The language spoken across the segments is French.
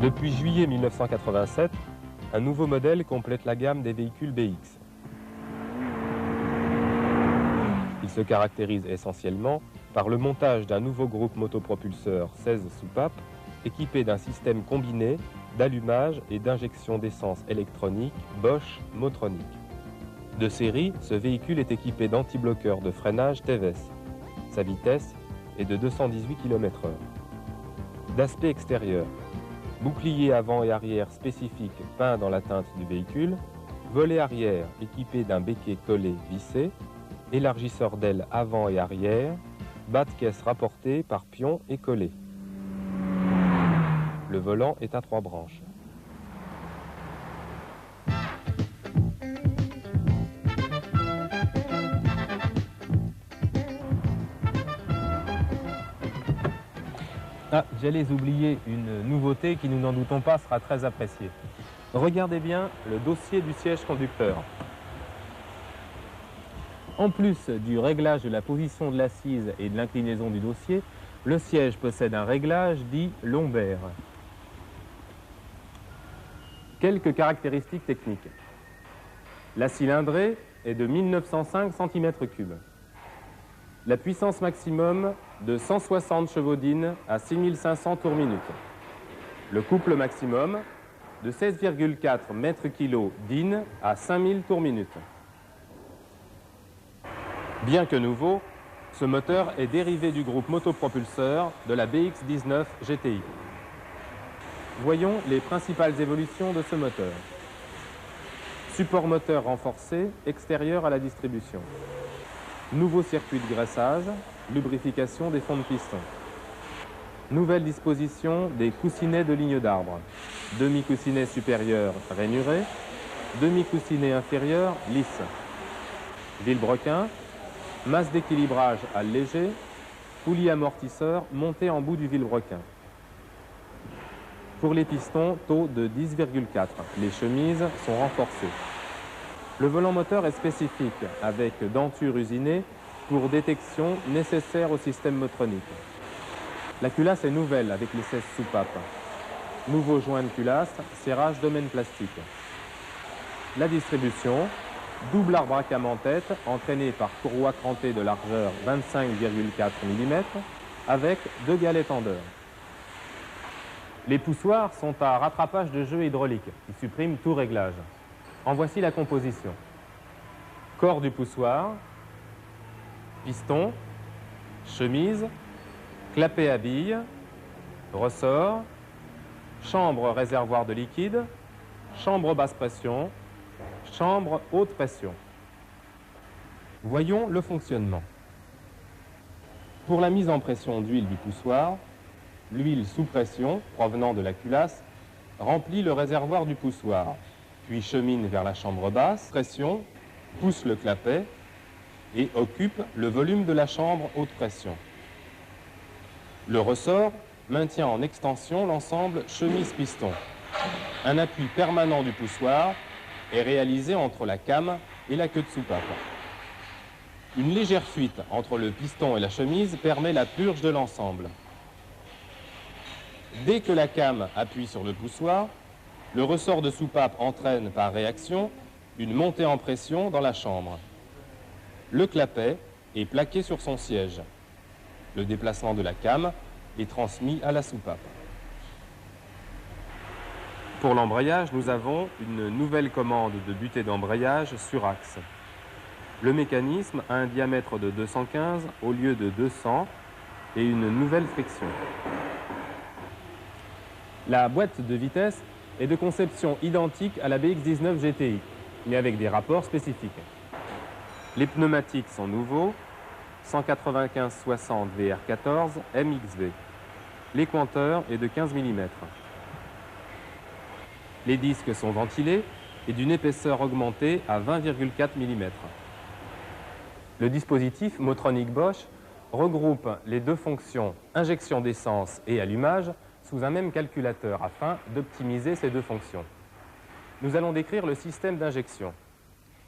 Depuis juillet 1987, un nouveau modèle complète la gamme des véhicules BX. Il se caractérise essentiellement par le montage d'un nouveau groupe motopropulseur 16 soupapes équipé d'un système combiné d'allumage et d'injection d'essence électronique Bosch Motronic. De série, ce véhicule est équipé d'antibloqueurs de freinage TVS. Sa vitesse est de 218 km/h. D'aspect extérieur, bouclier avant et arrière spécifique peint dans la teinte du véhicule, volet arrière équipé d'un béquet collé vissé, élargisseur d'aile avant et arrière, bas de caisse rapporté par pion et collé. Le volant est à 3 branches. Ah, j'allais oublier une nouveauté qui, nous n'en doutons pas, sera très appréciée. Regardez bien le dossier du siège conducteur. En plus du réglage de la position de l'assise et de l'inclinaison du dossier, le siège possède un réglage dit lombaire. Quelques caractéristiques techniques. La cylindrée est de 1905 cm3. La puissance maximum de 160 chevaux d'In à 6500 tours minute. Le couple maximum de 16,4 mètres-kg d'In à 5000 tours minute. Bien que nouveau, ce moteur est dérivé du groupe motopropulseur de la BX19 GTI. Voyons les principales évolutions de ce moteur. Support moteur renforcé, extérieur à la distribution. Nouveau circuit de graissage, lubrification des fonds de piston. Nouvelle disposition des coussinets de ligne d'arbre. Demi-coussinet supérieur rainuré, demi-coussinet inférieur lisse. Vilebrequin, masse d'équilibrage allégée, poulie amortisseur montée en bout du vilebrequin. Pour les pistons, taux de 10,4. Les chemises sont renforcées. Le volant moteur est spécifique, avec denture usinée pour détection nécessaire au système motronique. La culasse est nouvelle avec les 16 soupapes. Nouveau joint de culasse, serrage domaine plastique. La distribution, double arbre à cam en tête, entraîné par courroie crantée de largeur 25,4 mm, avec 2 galets tendeurs. Les poussoirs sont à rattrapage de jeu hydraulique, qui supprime tout réglage. En voici la composition. Corps du poussoir, piston, chemise, clapet à billes, ressort, chambre réservoir de liquide, chambre basse pression, chambre haute pression. Voyons le fonctionnement. Pour la mise en pression d'huile du poussoir, l'huile sous pression, provenant de la culasse, remplit le réservoir du poussoir, puis chemine vers la chambre basse, pression, pousse le clapet et occupe le volume de la chambre haute pression. Le ressort maintient en extension l'ensemble chemise-piston. Un appui permanent du poussoir est réalisé entre la came et la queue de soupape. Une légère fuite entre le piston et la chemise permet la purge de l'ensemble. Dès que la came appuie sur le poussoir, le ressort de soupape entraîne par réaction une montée en pression dans la chambre. Le clapet est plaqué sur son siège. Le déplacement de la came est transmis à la soupape. Pour l'embrayage, nous avons une nouvelle commande de butée d'embrayage sur axe. Le mécanisme a un diamètre de 215 au lieu de 200 et une nouvelle friction. La boîte de vitesse est de conception identique à la BX19 GTI, mais avec des rapports spécifiques. Les pneumatiques sont nouveaux, 195-60 VR14 MXV. L'écointeur est de 15 mm. Les disques sont ventilés et d'une épaisseur augmentée à 20,4 mm. Le dispositif Motronic Bosch regroupe les deux fonctions injection d'essence et allumage sous un même calculateur afin d'optimiser ces deux fonctions. Nous allons décrire le système d'injection.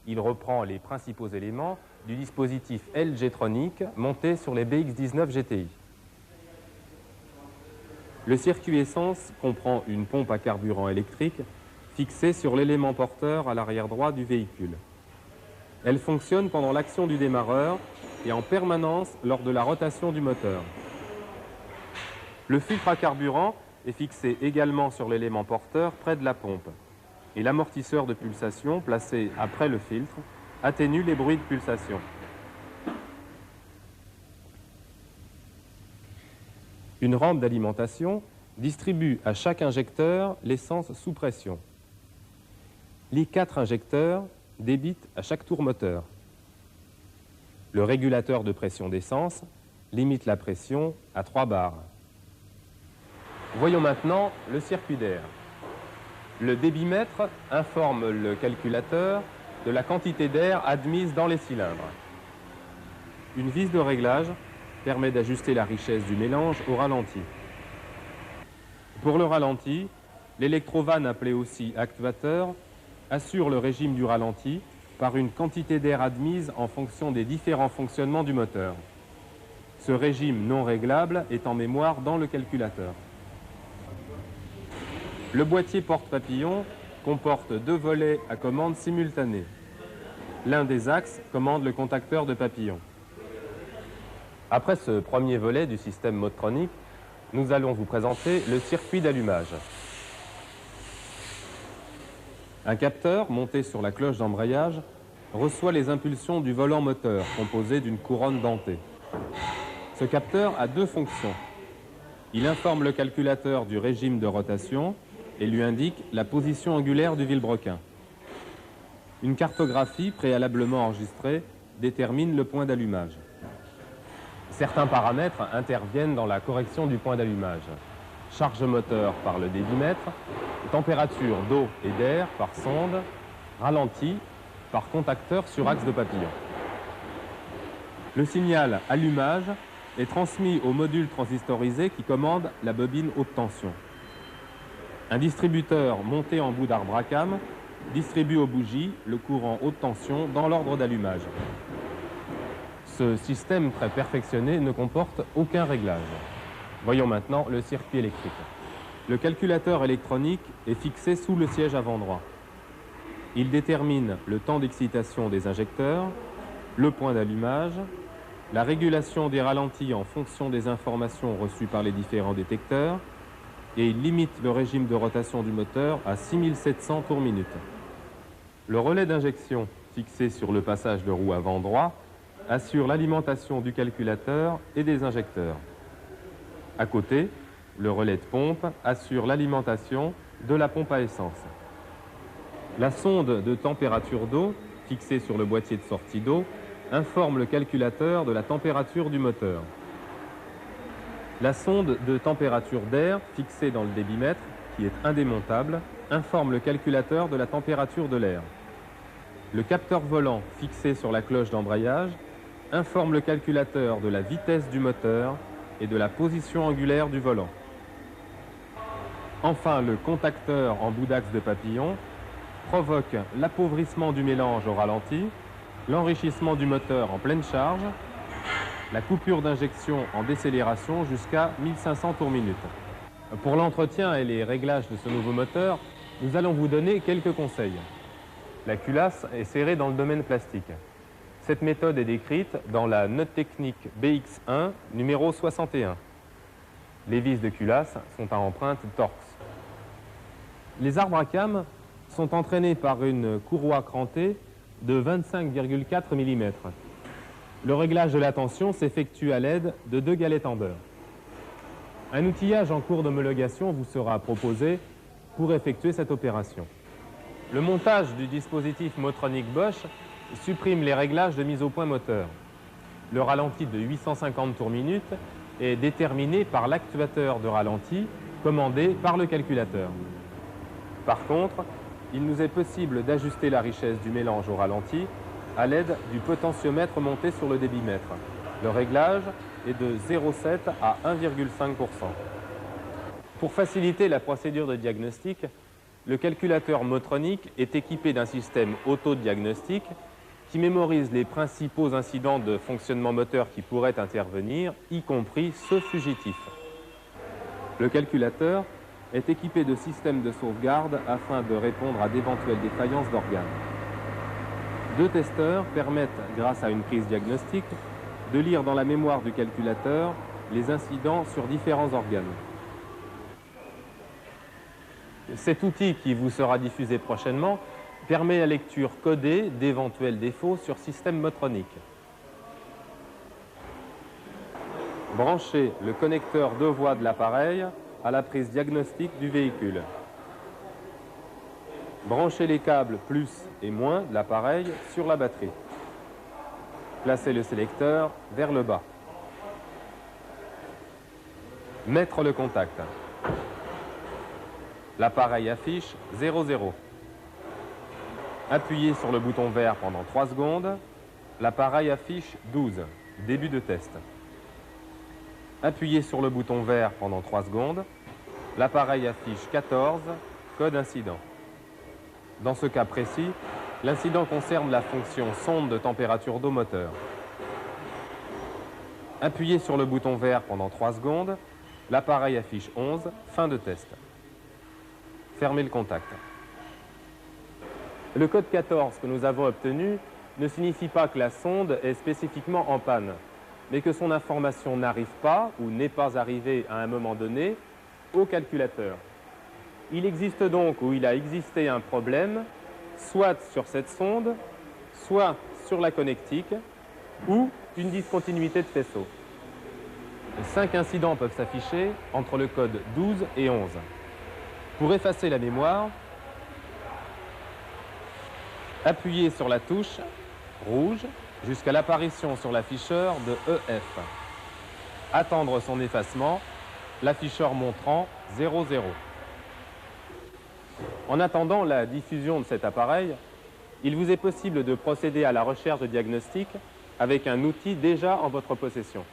Il reprend les principaux éléments du dispositif LG-Tronic monté sur les BX19 GTI. Le circuit essence comprend une pompe à carburant électrique fixée sur l'élément porteur à l'arrière droit du véhicule. Elle fonctionne pendant l'action du démarreur et en permanence lors de la rotation du moteur. Le filtre à carburant est fixé également sur l'élément porteur près de la pompe et l'amortisseur de pulsation placé après le filtre atténue les bruits de pulsation. Une rampe d'alimentation distribue à chaque injecteur l'essence sous pression. Les 4 injecteurs débitent à chaque tour moteur. Le régulateur de pression d'essence limite la pression à 3 bars. Voyons maintenant le circuit d'air. Le débitmètre informe le calculateur de la quantité d'air admise dans les cylindres. Une vis de réglage permet d'ajuster la richesse du mélange au ralenti. Pour le ralenti, l'électrovanne appelée aussi actuateur assure le régime du ralenti par une quantité d'air admise en fonction des différents fonctionnements du moteur. Ce régime non réglable est en mémoire dans le calculateur. Le boîtier porte-papillon comporte 2 volets à commande simultanée. L'un des axes commande le contacteur de papillon. Après ce premier volet du système motronique, nous allons vous présenter le circuit d'allumage. Un capteur monté sur la cloche d'embrayage reçoit les impulsions du volant moteur composé d'une couronne dentée. Ce capteur a 2 fonctions. Il informe le calculateur du régime de rotation et lui indique la position angulaire du vilebrequin. Une cartographie préalablement enregistrée détermine le point d'allumage. Certains paramètres interviennent dans la correction du point d'allumage. Charge moteur par le débitmètre, température d'eau et d'air par sonde, ralenti par contacteur sur axe de papillon. Le signal allumage est transmis au module transistorisé qui commande la bobine haute tension. Un distributeur monté en bout d'arbre à cam distribue aux bougies le courant haute tension dans l'ordre d'allumage. Ce système très perfectionné ne comporte aucun réglage. Voyons maintenant le circuit électrique. Le calculateur électronique est fixé sous le siège avant droit. Il détermine le temps d'excitation des injecteurs, le point d'allumage, la régulation des ralentis en fonction des informations reçues par les différents détecteurs et il limite le régime de rotation du moteur à 6700 tours minute. Le relais d'injection fixé sur le passage de roue avant droit assure l'alimentation du calculateur et des injecteurs. À côté, le relais de pompe assure l'alimentation de la pompe à essence. La sonde de température d'eau, fixée sur le boîtier de sortie d'eau, informe le calculateur de la température du moteur. La sonde de température d'air, fixée dans le débitmètre, qui est indémontable, informe le calculateur de la température de l'air. Le capteur volant, fixé sur la cloche d'embrayage, informe le calculateur de la vitesse du moteur et de la position angulaire du volant. Enfin, le contacteur en bout d'axe de papillon provoque l'appauvrissement du mélange au ralenti, l'enrichissement du moteur en pleine charge, la coupure d'injection en décélération jusqu'à 1500 tours minute. Pour l'entretien et les réglages de ce nouveau moteur, nous allons vous donner quelques conseils. La culasse est serrée dans le domaine plastique. Cette méthode est décrite dans la note technique BX1 numéro 61. Les vis de culasse sont à empreinte Torx. Les arbres à cam sont entraînés par une courroie crantée de 25,4 mm. Le réglage de la tension s'effectue à l'aide de 2 galettes en beurre. Un outillage en cours d'homologation vous sera proposé pour effectuer cette opération. Le montage du dispositif motronique Bosch supprime les réglages de mise au point moteur. Le ralenti de 850 tours minute est déterminé par l'actuateur de ralenti commandé par le calculateur. Par contre, il nous est possible d'ajuster la richesse du mélange au ralenti à l'aide du potentiomètre monté sur le débitmètre. Le réglage est de 0,7 à 1,5%. Pour faciliter la procédure de diagnostic, le calculateur motronique est équipé d'un système autodiagnostique qui mémorise les principaux incidents de fonctionnement moteur qui pourraient intervenir, y compris ceux fugitifs. Le calculateur est équipé de systèmes de sauvegarde afin de répondre à d'éventuelles défaillances d'organes. Deux testeurs permettent, grâce à une prise diagnostique, de lire dans la mémoire du calculateur les incidents sur différents organes. Cet outil qui vous sera diffusé prochainement permet la lecture codée d'éventuels défauts sur système motronique. Branchez le connecteur 2 voies de l'appareil à la prise diagnostique du véhicule. Branchez les câbles plus et moins de l'appareil sur la batterie. Placez le sélecteur vers le bas. Mettre le contact. L'appareil affiche 00. Appuyez sur le bouton vert pendant 3 secondes. L'appareil affiche 12. Début de test. Appuyez sur le bouton vert pendant 3 secondes. L'appareil affiche 14. Code incident. Dans ce cas précis, l'incident concerne la fonction sonde de température d'eau moteur. Appuyez sur le bouton vert pendant 3 secondes. L'appareil affiche 11. Fin de test. Fermez le contact. Le code 14 que nous avons obtenu ne signifie pas que la sonde est spécifiquement en panne, mais que son information n'arrive pas ou n'est pas arrivée à un moment donné au calculateur. Il existe donc ou il a existé un problème, soit sur cette sonde, soit sur la connectique, ou une discontinuité de faisceau. 5 incidents peuvent s'afficher entre le code 12 et 11. Pour effacer la mémoire, appuyez sur la touche rouge jusqu'à l'apparition sur l'afficheur de EF. Attendre son effacement, l'afficheur montrant 00. En attendant la diffusion de cet appareil, il vous est possible de procéder à la recherche de diagnostic avec un outil déjà en votre possession.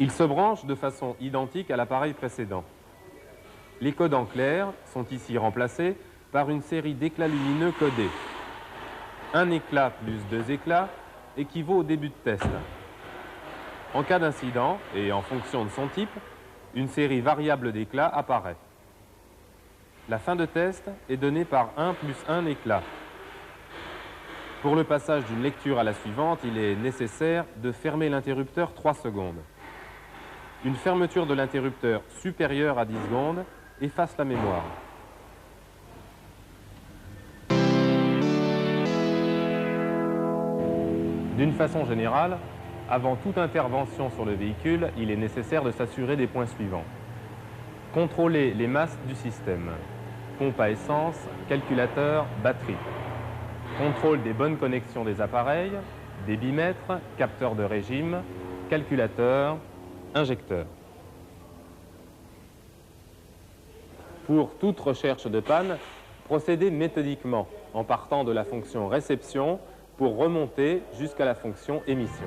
Il se branche de façon identique à l'appareil précédent. Les codes en clair sont ici remplacés par une série d'éclats lumineux codés. Un éclat plus 2 éclats équivaut au début de test. En cas d'incident, et en fonction de son type, une série variable d'éclats apparaît. La fin de test est donnée par 1 plus 1 éclat. Pour le passage d'une lecture à la suivante, il est nécessaire de fermer l'interrupteur 3 secondes. Une fermeture de l'interrupteur supérieure à 10 secondes efface la mémoire. D'une façon générale, avant toute intervention sur le véhicule, il est nécessaire de s'assurer des points suivants. Contrôler les masses du système. Pompe à essence, calculateur, batterie. Contrôle des bonnes connexions des appareils, débitmètre, capteur de régime, calculateur, injecteur. Pour toute recherche de panne, procédez méthodiquement en partant de la fonction réception pour remonter jusqu'à la fonction émission.